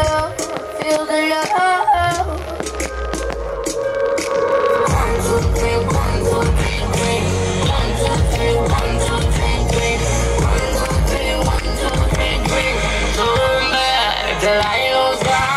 love, feel the love. 1, 2, 3, 1, 2, 3, 3. 1, 2, 3, 1, 2, 3, 3. 1, 2, 3, 1, 2, 3, 3. Turn back the light goes down.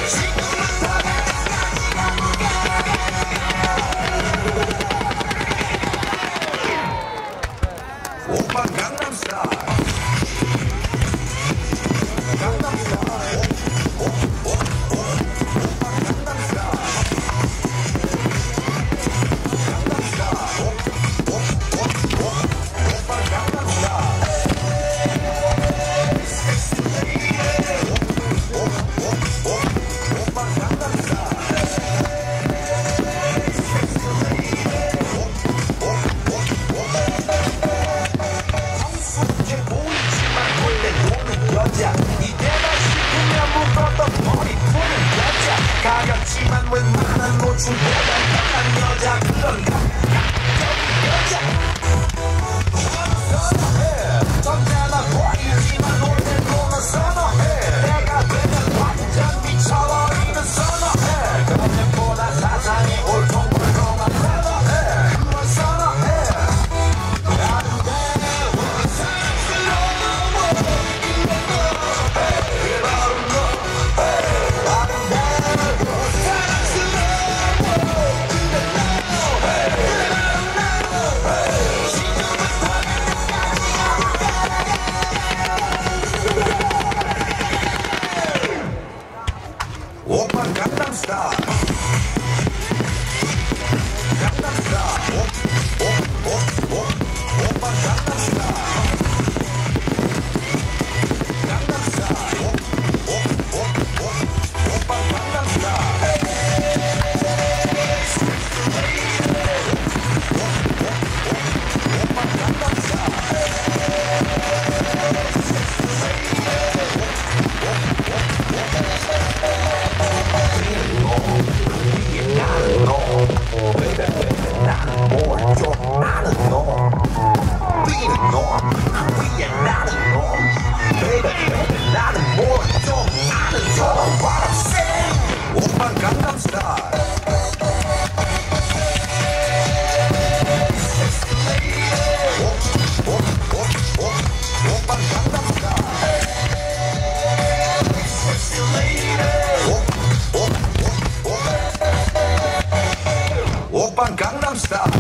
She 여자 그런 여자 선어해 점잖아 보이지만 놀땐 너는 선어해 내가 되면 완전 미쳐버리는 선어해 그것보다 사상이 올통불통한 선어해 그건 선어해 아름다워 사랑스러워 그게 바로 너 아름다워 사랑스러워 오빠 강남스타일 강남스타일 오빠 강남스타일 강남스타일 오빠 강남스타일 오빠 강남스타일 나는 뭘좀 아는 너 Being 너 위에 나는 너 Baby 나는 뭘좀 아는 너 What I'm saying 오빤 강남스타일 오빤 강남스타일 오빤 강남스타일